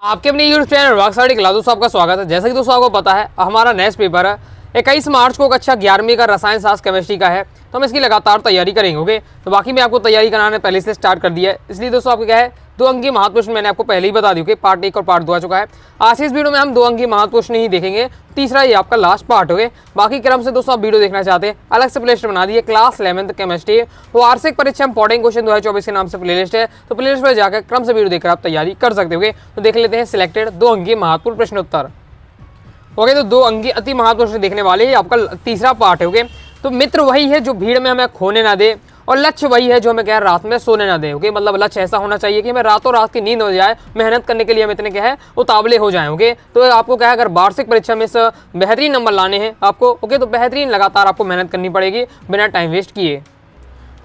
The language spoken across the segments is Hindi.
आपके अपने यूट्यूब चैनल रॉकस्टाडी क्लास दोस्तों आपका स्वागत है। जैसा कि दोस्तों आपको पता है हमारा नेक्स्ट पेपर है 21 मार्च को कक्षा 11वीं का रसायन शास्त्र केमिस्ट्री का है, तो हम इसकी लगातार तैयारी करेंगे। ओके, तो बाकी मैं आपको तैयारी कराने पहले से स्टार्ट कर दिया है, इसलिए दोस्तों आपको क्या है 2 अंकीय महत्वपूर्ण मैंने आपको पहले ही बता दी कि पार्ट 1 और पार्ट 2 आ चुका है। आज इस वीडियो में हम 2 अंकीय महत्वपूर्ण ही देखेंगे, तीसरा ये आपका लास्ट पार्ट हो गए। बाकी क्रम से दोस्तों आप वीडियो देखना चाहते हैं अलग से प्लेलिस्ट बना दी है, क्लास 11th केमिस्ट्री वार्षिक परीक्षा इंपॉर्टेंट क्वेश्चन 2024 के नाम से प्लेलिस्ट है, तो प्लेलिस्ट पर जाकर क्रम से वीडियो देखकर आप तैयारी कर सकते हो। तो देख लेते हैं सिलेक्टेड 2 अंकीय महत्वपूर्ण प्रश्नोत्तर। ओके, तो 2 अंकीय अति महत्वपूर्ण देखने वाले ये आपका तीसरा पार्ट है। ओके, तो मित्र वही है जो भीड़ में हमें खोने ना दे, और लक्ष्य वही है जो हमें क्या है रात में सोने ना दे। ओके, मतलब लक्ष्य ऐसा होना चाहिए कि हमें रातों रात की नींद हो जाए, मेहनत करने के लिए हम इतने क्या है उतावले हो जाएं। ओके, तो आपको क्या है अगर वार्षिक परीक्षा में से बेहतरीन नंबर लाने हैं आपको, ओके, तो बेहतरीन लगातार आपको मेहनत करनी पड़ेगी बिना टाइम वेस्ट किए।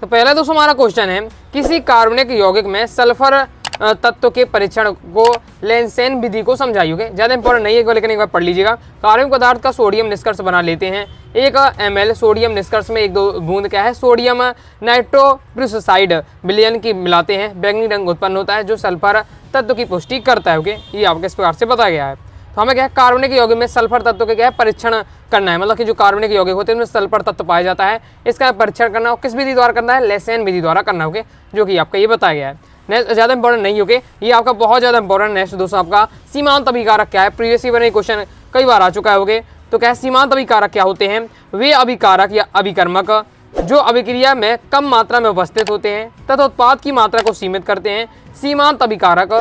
तो पहला दोस्तों हमारा क्वेश्चन है, किसी कार्बनिक यौगिक में सल्फर तत्व के परीक्षण को लेंसेन विधि को समझाइए। ओके, ज़्यादा इंपॉर्टेंट नहीं है लेकिन एक बार पढ़ लीजिएगा। कार्बनिक पदार्थ का सोडियम निष्कर्ष बना लेते हैं। 1 ml सोडियम निष्कर्ष में 1-2 बूंद क्या है सोडियम नाइट्रोक्लोराइड विलयन की मिलाते हैं, बैंगनी रंग उत्पन्न होता है जो सल्फर तत्व की पुष्टि करता है। ओके, ये आपको इस प्रकार से बताया गया है। तो हमें क्या है कार्बनिक यौगिक में सल्फर तत्व के क्या है परीक्षण करना है, मतलब कि जो कार्बनिक यौगिक होते हैं उनमें सल्फर तत्व पाया जाता है, इसका परीक्षण करना किस विधि द्वारा करना है, लेंसेन विधि द्वारा करना। ओके, जो कि आपका ये बताया गया है। नेक्स्ट ज़्यादा इंपॉर्टेंट नहीं होके ये आपका बहुत ज़्यादा इंपॉर्टेंट नेक्स्ट दोस्तों आपका सीमांत अभिकारक क्या है, प्रीवियस ईयर में क्वेश्चन कई बार आ चुका है। ओके, तो क्या सीमांत अभिकारक क्या होते हैं, वे अभिकारक या अभिकर्मक जो अभिक्रिया में कम मात्रा में उपस्थित होते हैं तथा उत्पाद की मात्रा को सीमित करते हैं, सीमांत अभिकारक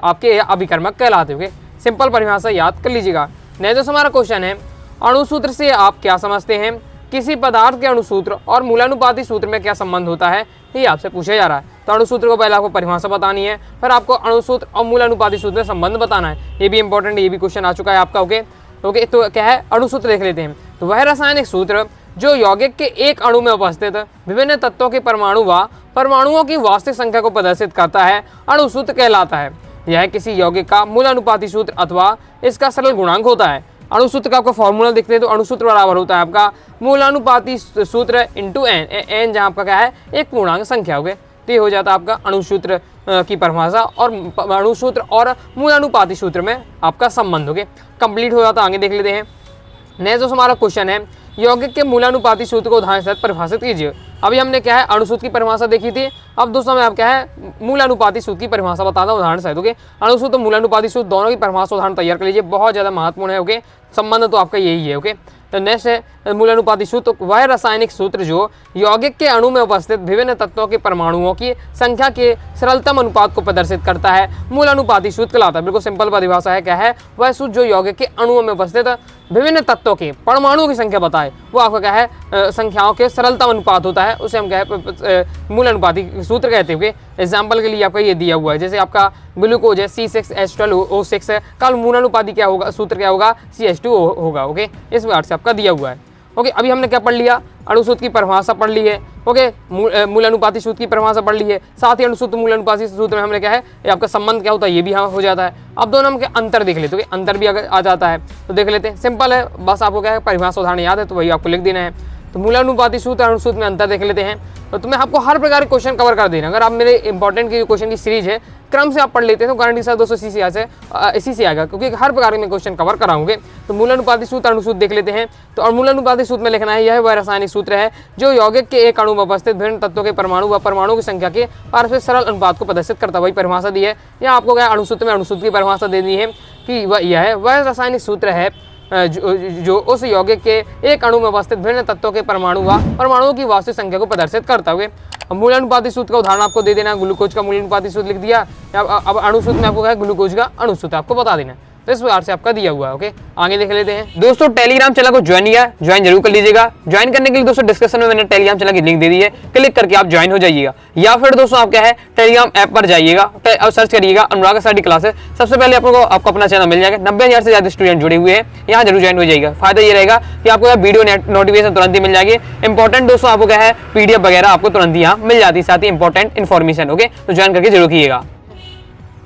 आपके अभिकर्मक कहलाते होंगे। सिंपल परिभाषा याद कर लीजिएगा। नेक्स्ट दोस्तों हमारा क्वेश्चन है, अणुसूत्र से आप क्या समझते हैं, किसी पदार्थ के अणुसूत्र और मूलानुपाती सूत्र में क्या संबंध होता है, ये आपसे पूछा जा रहा है। तो अणुसूत्र को पहले आपको परिभाषा बतानी है, फिर आपको अणुसूत्र और मूलानुपाती सूत्र में संबंध बताना है। ये भी इंपॉर्टेंट, ये भी क्वेश्चन आ चुका है आपका। ओके, तो क्या है अणुसूत्र देख लेते हैं। तो वह रासायनिक सूत्र जो यौगिक के एक अणु में उपस्थित विभिन्न तत्वों के परमाणु व परमाणुओं की वास्तविक संख्या को प्रदर्शित करता है, अणुसूत्र कहलाता है। यह किसी यौगिक का मूलानुपाती सूत्र अथवा इसका सरल गुणांक होता है। अणुसूत्र का आपको फॉर्मूला देखते हैं तो अणुसूत्र बराबर होता है आपका मूलानुपाती सूत्र इंटू एन जहाँ आपका क्या है एक पूर्णांक संख्या। हो गए, तो ये हो जाता है आपका अणुसूत्र की परिभाषा और अणुसूत्र और मूलानुपाती सूत्र में आपका संबंध। हो गए, कंप्लीट हो जाता है। आगे देख लेते हैं। नेक्स्ट जो हमारा क्वेश्चन है, यौगिक के मूलानुपाती सूत्र को उदाहरण सहित परिभाषित कीजिए। अभी हमने क्या है अणुसूत्र की परिभाषा देखी थी, अब दोस्तों मैं आप क्या है मूलानुपाती सूत्र की परिभाषा बताता हूँ उदाहरण सहित। ओके, अणुसूत्र मूलानुपाती सूत्र दोनों की परिभाषा उदाहरण तैयार कर लीजिए, बहुत ज़्यादा महत्वपूर्ण है। ओके, संबंध तो आपका यही है। ओके, तो नेक्स्ट है मूलानुपाती सूत्र, वह रासायनिक सूत्र जो यौगिक के अणु में उपस्थित विभिन्न तत्वों के परमाणुओं की संख्या के सरलतम अनुपात को प्रदर्शित करता है, मूलानुपाती सूत्र कहलाता है। बिल्कुल सिंपल परिभाषा है, क्या है वह सूत्र जो यौगिक के अणुओं में उपस्थित विभिन्न तत्वों के परमाणुओं की संख्या बताए, वो आपका क्या है संख्याओं के सरलतम अनुपात होता है, उसे हम क्या है मूलानुपाती सूत्र कहते हैं। एग्जाम्पल के लिए आपका ये दिया हुआ है, जैसे आपका ग्लूकोज है C6H12O6 है, कल मूलानुपाती क्या होगा सूत्र क्या होगा CH2O होगा। ओके, इस बार से आपका दिया हुआ है। ओके, अभी हमने क्या पढ़ लिया अणुसूत्र की परिभाषा पढ़ ली है। ओके, मूलानुपाती सूत्र की परिभाषा पढ़ ली है, साथ ही अणुसूत्र मूलानुपाती सूत्र में हमने क्या है ये आपका संबंध क्या होता है ये भी हो जाता है। अब दोनों में अंतर देख लेते हैं, अंतर भी अगर आ जाता है तो देख लेते हैं। सिंपल है, बस आपको क्या है परिभाषा उदाहरण याद है तो वही आपको लिख देना है। तो मूलानुपाती सूत्र अणुसूत्र में अंतर देख लेते हैं। तो मैं आपको हर प्रकार के क्वेश्चन कवर कर देना, अगर आप मेरे इंपॉर्टेंट की क्वेश्चन की सीरीज है क्रम से आप पढ़ लेते हैं तो गारंटी सर 200 इसी से आएगा, क्योंकि हर प्रकार के मैं क्वेश्चन कवर कराऊंगे। तो मूलानुपाती सूत्र अणुसूत्र देख लेते हैं। तो और मूलानुपाती सूत्र में लिखना है यह वह रासायनिक सूत्र है जो यौगिक के एक अणु में उपस्थित विभिन्न तत्वों के परमाणु व परमाणु की संख्या के पारस्परिक सरल अनुपात को प्रदर्शित करता है। वही परिभाषा दी है, यहाँ आपको क्या अणुसूत्र में अणुसूत्र की परिभाषा दे दी है कि वह रासायनिक सूत्र है जो उस यौगिक के एक अणु में उपस्थित विभिन्न तत्वों के परमाणु व परमाणुओं की वास्तविक संख्या को प्रदर्शित करता है। मूलानुपाती सूत्र का उदाहरण आपको दे देना, ग्लूकोज का मूलानुपाती सूत्र लिख दिया। अब अणुसूत्र में आपको क्या है ग्लूकोज का अणुसूत्र आपको बता देना, तो इस प्रकार से आपका दिया हुआ है। ओके, आगे देख लेते हैं। दोस्तों टेलीग्राम चैनल को ज्वाइन किया, ज्वाइन जरूर कर लीजिएगा। ज्वाइन करने के लिए दोस्तों डिस्क्रिप्शन में मैंने टेलीग्राम चैनल की लिंक दे दी है, क्लिक करके आप ज्वाइन हो जाइएगा, या फिर दोस्तों आप क्या है टेलीग्राम ऐप पर जाइएगा और सर्च करिएगा अनुराग स्टडी क्लासेस। सबसे पहले आपको अपना चैनल मिल जाएगा, 90,000 से ज्यादा स्टूडेंट जुड़े हुए हैं, यहाँ जरूर ज्वाइन हो जाएगा। फायदा ये रहेगा कि आपको वीडियो नोटिफिकेशन तुरंत ही मिल जाएगी। इंपॉर्टेंट दोस्तों आपको क्या है PDF वगैरह आपको तुरंत ही यहाँ मिल जाती है, साथ ही इंपॉर्टेंट इन्फॉर्मेशन। ओके, तो ज्वाइन करके जरूर कीजिएगा।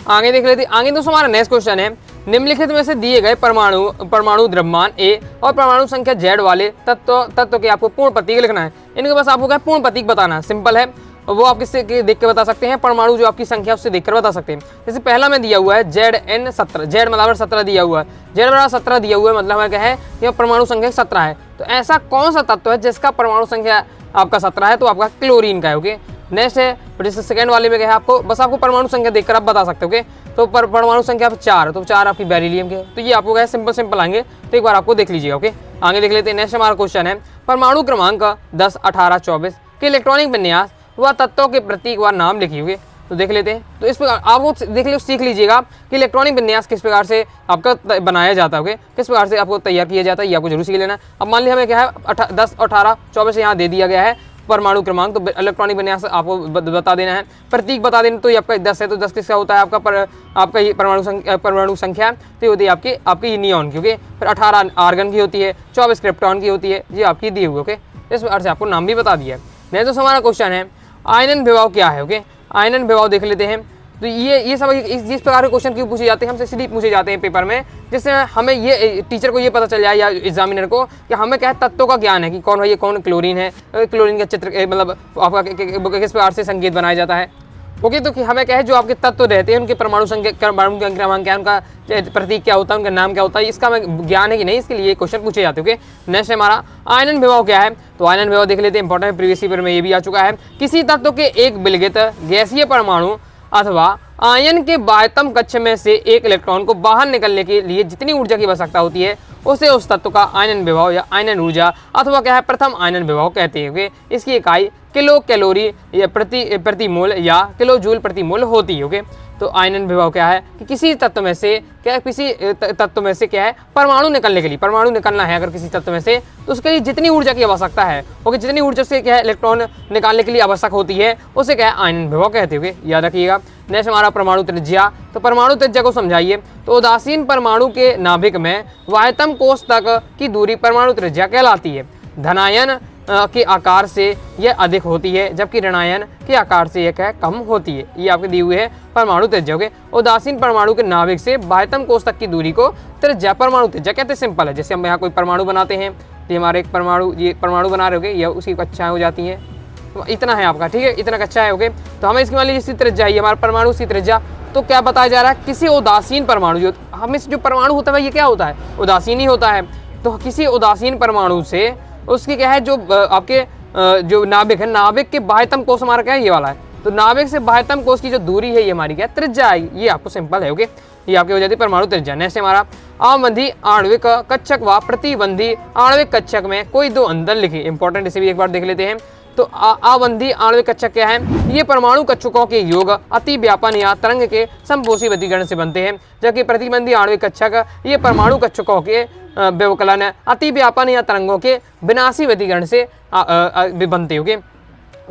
आगे देख लेते हैं। आगे दोस्तों हमारा नेक्स्ट क्वेश्चन है, निम्नलिखित में से दिए गए परमाणु द्रव्यमान A और परमाणु संख्या Z वाले तत्व के आपको पूर्ण प्रतीक लिखना है। इनके पास आपको क्या पूर्ण प्रतीक बताना है। सिंपल है, वो आप किससे देख के बता सकते हैं, परमाणु जो आपकी संख्या उससे देखकर बता सकते हैं। जैसे पहला में दिया हुआ है Zn17, Z बराबर 17 दिया हुआ है, Z बराबर 17 दिया हुआ है, मतलब हमें क्या है कि परमाणु संख्या 17 है। तो ऐसा कौन सा तत्व है जिसका परमाणु संख्या आपका 17 है, तो आपका क्लोरीन का है। ओके, नेक्स्ट है जैसे सेकंड वाले में क्या है, आपको परमाणु संख्या देखकर आप बता सकते हो। ओके, तो परमाणु संख्या 4, तो 4 आपकी बेरिलियम के, तो ये आपको क्या है सिंपल आएंगे, तो एक बार आपको देख लीजिएगा। ओके, आगे देख लेते हैं। नेक्स्ट हमारा क्वेश्चन है परमाणु क्रमांक 10, 18, 24 के इलेक्ट्रॉनिक विन्यास व तत्वों के प्रतीक व नाम लिखिए। तो देख लेते हैं। तो इस प्रकार आप वो सीख लीजिएगा कि इलेक्ट्रॉनिक विन्यास किस प्रकार से आपका बनाया जाता है, किस प्रकार से आपको तैयार किया जाता है, ये आपको जरूर सीख लेना। अब मान लीजिए हमें क्या है 10, 18, 24 यहाँ दे दिया गया है परमाणु क्रमांक, तो इलेक्ट्रॉनिक विन्यास आपको बता देना है, प्रतीक बता देना। तो ये आपका 10 है, तो 10 किसका होता है आपका ये परमाणु संख्या तो ये होती है आपकी नियॉन की। ओके, फिर 18 आर्गन की होती है, 24 क्रिप्टॉन की होती है, ये आपकी दी हुई। ओके, इस प्रकार से आपको नाम भी बता दिया है। नेक्स्ट हमारा क्वेश्चन है आयनन विभव क्या है। ओके, आयनन विभव देख लेते हैं। तो ये सब इस प्रकार के क्वेश्चन क्यों पूछे जाते हैं, हमसे इसलिए पूछे जाते हैं पेपर में, जिससे हमें ये टीचर को ये पता चल जाए या एग्जामिनर को कि हमें क्या है तत्वों का ज्ञान है कि कौन है ये, कौन क्लोरीन है, क्लोरीन का चित्र मतलब आपका किस प्रकार से संकेत बनाया जाता है। ओके, तो कि हमें क्या है जो आपके तत्व रहते हैं उनके परमाणु क्रमांक क्या, उनका प्रतीक क्या होता है, उनका नाम क्या होता है, इसका हमें ज्ञान है कि नहीं, इसके लिए क्वेश्चन पूछे जाते हैं। ओके, नेक्स्ट हमारा आयनन विभव क्या है। तो आयनन विभव देख लेते हैं, इंपॉर्टेंट प्रीवियस पेपर में ये भी आ चुका है। किसी तत्व के एक विलगित गैसीय परमाणु अथवा आयन के बाह्यतम कक्ष में से एक इलेक्ट्रॉन को बाहर निकलने के लिए जितनी ऊर्जा की आवश्यकता होती है उसे उस तत्व का आयनन विभव या आयनन ऊर्जा अथवा क्या है प्रथम आयनन विभव कहते हैं। इसकी इकाई किलो कैलोरी या प्रति मोल या किलो जूल प्रति मोल होती है। ओके, तो आयनन विभव क्या है कि किसी तत्व में से क्या है परमाणु निकलने के लिए, परमाणु निकलना है अगर किसी तत्व में से, तो उसके लिए जितनी ऊर्जा की आवश्यकता है, ओके, जितनी ऊर्जा से क्या है इलेक्ट्रॉन निकालने के लिए आवश्यक होती है उसे क्या है आयनन विभव कहते हैं। याद रखिएगा। नेक्स्ट हमारा परमाणु त्रिज्या। तो परमाणु त्रिज्या को समझाइए। तो उदासीन परमाणु के नाभिक में बाह्यतम कोष तक की दूरी परमाणु त्रिज्या कहलाती है। धनायन के आकार से यह अधिक होती है जबकि ऋणायन के आकार से यह कम होती है। ये आपके दी हुई है परमाणु त्रिज्या। उदासीन परमाणु के नाभिक से बाह्यतम कोष तक की दूरी को त्रिज्या परमाणु त्रिज्या कहते हैं। सिंपल है, जैसे हम यहाँ कोई परमाणु बनाते हैं तो हमारे एक परमाणु बना रहे होगे, यह उसी कक्षाएं हो जाती हैं। तो इतना है आपका, ठीक है, इतना कच्चा है। ओके, तो हमें इसकी मान लीजिए इसी त्रिज्या है, हमारा परमाणु सी त्रिज्या। तो क्या बताया जा रहा है किसी उदासीन परमाणु जो परमाणु होता है ये क्या होता है उदासीन ही होता है। तो किसी उदासीन परमाणु से उसकी क्या है जो आपके जो नाभिक है, नाभिक के बाह्यतम कोष हमारा क्या है ये वाला है, तो नाभिक से बाह्यतम कोष की जो दूरी है ये हमारी क्या है त्रिज्या है। ये आपको सिंपल है। ओके, ये आपकी हो जाती है परमाणु त्रिज्या। नेक्स्ट हमारा आवंधी आणविक कक्षक व प्रतिबंधी आणविक कक्षक में कोई दो अंतर लिखिए। इंपॉर्टेंट, इसे भी एक बार देख लेते हैं। तो आवंधी आणविक कक्षक क्या है, ये परमाणु कक्षकों के योग अति व्यापन या तरंग के समपोषी व्यतिकरण से बनते हैं, जबकि प्रतिबंधी आणविक कक्षक ये परमाणु कक्षकों के व्यवकलन अति व्यापन या तरंगों के विनाशी व्यतिकरण से बनते होंगे।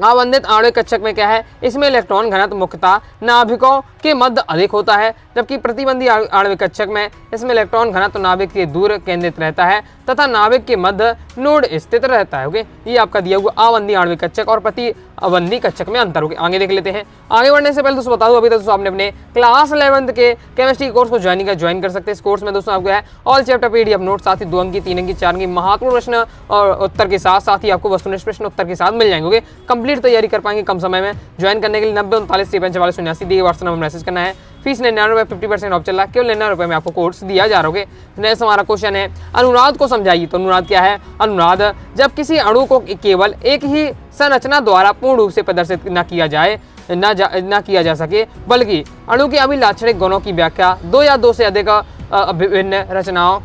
आवंधित आणविक कक्षक में क्या है, इसमें इलेक्ट्रॉन घनत्व मुख्यतः नाभिकों के मध्य अधिक होता है, जबकि प्रतिबंधी आणविक कक्षक में इसमें इलेक्ट्रॉन घनत्व नाभिक के दूर केंद्रित रहता है तथा नाभिक के मध्य नोड स्थित रहता है। ओके, ये आपका दिया हुआ आवंधी आणविक कक्षक और प्रतिबंधी कक्षक में अंतर। होगा आगे देख लेते हैं। आगे बढ़ने से पहले दोस्तों बता दूं, अभी तक दोस्तों आपने अपने क्लास 11th के केमिस्ट्री कोर्स को ज्वाइन कर सकते हैं। इस कोर्स में दोस्तों आपको है ऑल चैप्टर पीडीएफ नोट, साथ ही 2 अंक की 3 अंक की 4 अंक की महत्वपूर्ण प्रश्न और उत्तर के साथ ही आपको वस्तुनिष्ठ प्रश्न उत्तर के साथ मिल जाएंगे। कंप्लीट तैयारी कर पाएंगे कम समय में। ज्वाइन करने के लिए 90 39 53 44 79 दिए व्हाट्सएप नंबर मैसेज करना है। फीस 99 रुपये, 50% ऑफ चल रहा है, केवल 99 रुपये में आपको कोर्स दिया जा रहा है। नेक्स्ट हमारा क्वेश्चन है अनुनाद को समझाइए। तो अनुनाद क्या है, अनुनाद जब किसी अणु को केवल एक ही संरचना द्वारा पूर्ण रूप से प्रदर्शित न किया जा सके, बल्कि अणु के अभिलाक्षणिक गुणों की व्याख्या 2 या 2 से अधिक विभिन्न रचनाओं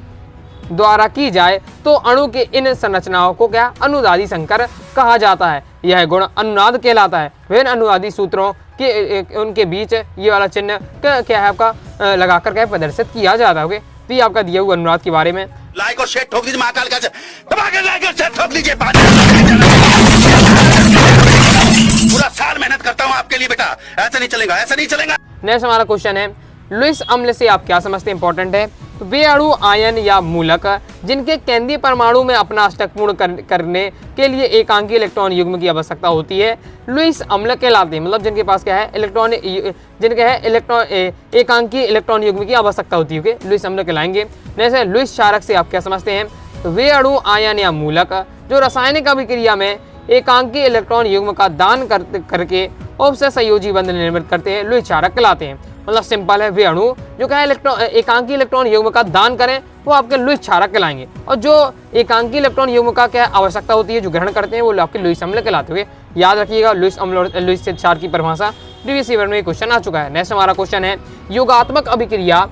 द्वारा की जाए तो अणु के इन संरचनाओं को क्या अनुनादी संकर कहा जाता है। यह गुण अनुनाद कहलाता है। विभिन्न अनुनादी सूत्रों के उनके बीच ये वाला चिन्ह क्या है आपका लगाकर क्या प्रदर्शित किया जाता है। तो ये आपका दिया हुआ अनुनाद के बारे में। लाइक और शेयर ठोक दीजिए, महाकाल का दबा के लाइक और शेयर ठोक दीजिए। पूरा साल मेहनत करता हूँ आपके लिए बेटा, ऐसा नहीं चलेगा, ऐसा नहीं चलेगा। नेक्स्ट हमारा क्वेश्चन है लुईस अम्ल से आप क्या समझते हैं, इंपॉर्टेंट है। तो वे अणु आयन या मूलक जिनके केंद्रीय परमाणु में अपना अष्टक पूर्ण करने के लिए एकांकी इलेक्ट्रॉन युग्म की आवश्यकता होती है, लुईस अम्ल कहलाते हैं। मतलब जिनके पास क्या है एकांकी इलेक्ट्रॉन युग्म की आवश्यकता होती है, लुईस अम्ल कहलाएंगे। जैसे लुईस क्षारक से आप क्या समझते हैं। तो वे अणु आयन या मूलक जो रासायनिक अभिक्रिया में एकांकी इलेक्ट्रॉन युग्म का दान करके उपसे संयोजी बंधन निर्मित करते हैं, लुईस क्षारक कहलाते हैं। मतलब सिंपल है, वे अणु जो क्या है एकांकी इलेक्ट्रॉन युग्म का दान करें वो आपके लुईस क्षारक कहलाएंगे, और जो एकांकी इलेक्ट्रॉन युग्म का क्या आवश्यकता होती है जो ग्रहण करते हैं वो आपके लुईस अम्ल कहलाते हुए। याद रखिएगा लुईस अम्ल और लुईस क्षार की परिभाषा प्रीवियस ईयर में क्वेश्चन आ चुका है। नेक्स्ट हमारा क्वेश्चन है योगात्मक अभिक्रिया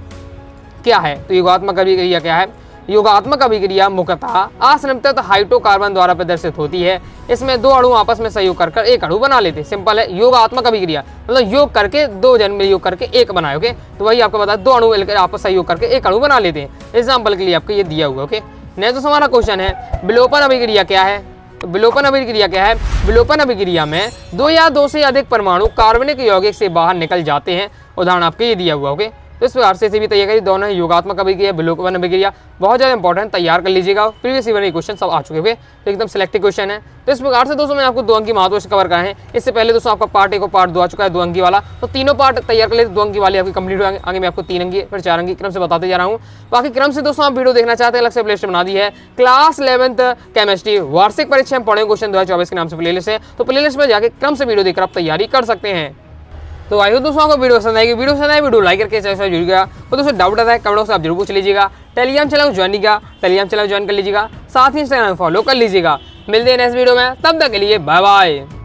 क्या है। तो योगात्मक अभिक्रिया क्या है? योगात्मक अभिक्रिया मुख्यतः असंतृप्त हाइड्रोकार्बन द्वारा प्रदर्शित होती है। इसमें दो अणु आपस में सहयोग कर एक अणु बना लेते हैं। सिंपल है, योगात्मक अभिक्रिया मतलब योग करके दो जन में योग करके एक बनाए। ओके, तो वही आपको बता दो अणु मिलकर आपस सहयोग करके एक अणु बना लेते हैं। एग्जाम्पल के लिए आपको ये दिया हुआ। ओके, नेक्स्ट हमारा क्वेश्चन है विलोपन अभिक्रिया क्या है। तो विलोपन अभिक्रिया क्या है? विलोपन अभिक्रिया में दो या दो से अधिक परमाणु कार्बनिक यौगिक से बाहर निकल जाते हैं। उदाहरण आपके ये दिया हुआ। ओके, तो इस प्रकार से भी तैयार करिए, दोनों है योगात्मक अभिक्रिया, विलोपन अभिक्रिया, बहुत ज़्यादा इंपॉर्टेंट, तैयार कर लीजिएगा। प्रीवियस ईयर क्वेश्चन सब आ चुके हुए, तो एकदम सिलेक्टिव क्वेश्चन है। तो इस प्रकार से दोस्तों मैं आपको 2 अंकी महत्व से कवर कराए हैं। इससे पहले दोस्तों आपका पार्ट 1 और पार्ट 2 आ चुका है 2 अंकी वाला, तो तीनों पार्ट तैयार कर लेते 2 अंकी वाले आपकी कंप्लीट हो जाएंगे। आगे मैं आपको 3 अंकी फिर 4 अंकी क्रम से बताते जा रहा हूँ। बाकी क्रम से दोस्तों आप वीडियो देखना चाहते हैं, अलग से प्लेलिस्ट बना दी है, क्लास 11th केमिस्ट्री वार्षिक परीक्षा में पढ़े क्वेश्चन 2024 के नाम से प्लेलिस्ट है। तो प्लेलिस्ट में जाकर क्रम से वीडियो देखकर आप तैयारी कर सकते हैं। तो आई हो दोस्तों आपको वीडियो पसंद आएगी, वीडियो लाइक करके चैनल से जुड़िएगा। तो दोस्तों डाउट आता है कमेंट बॉक्स में आप जरूर पूछ लीजिएगा। टेलीग्राम चैनल को टेलीग्राम चैनल ज्वाइन कर लीजिएगा, साथ ही इंस्टाग्राम फॉलो कर लीजिएगा। मिलते हैं नेक्स्ट वीडियो में, तब तक के लिए बाय बाय।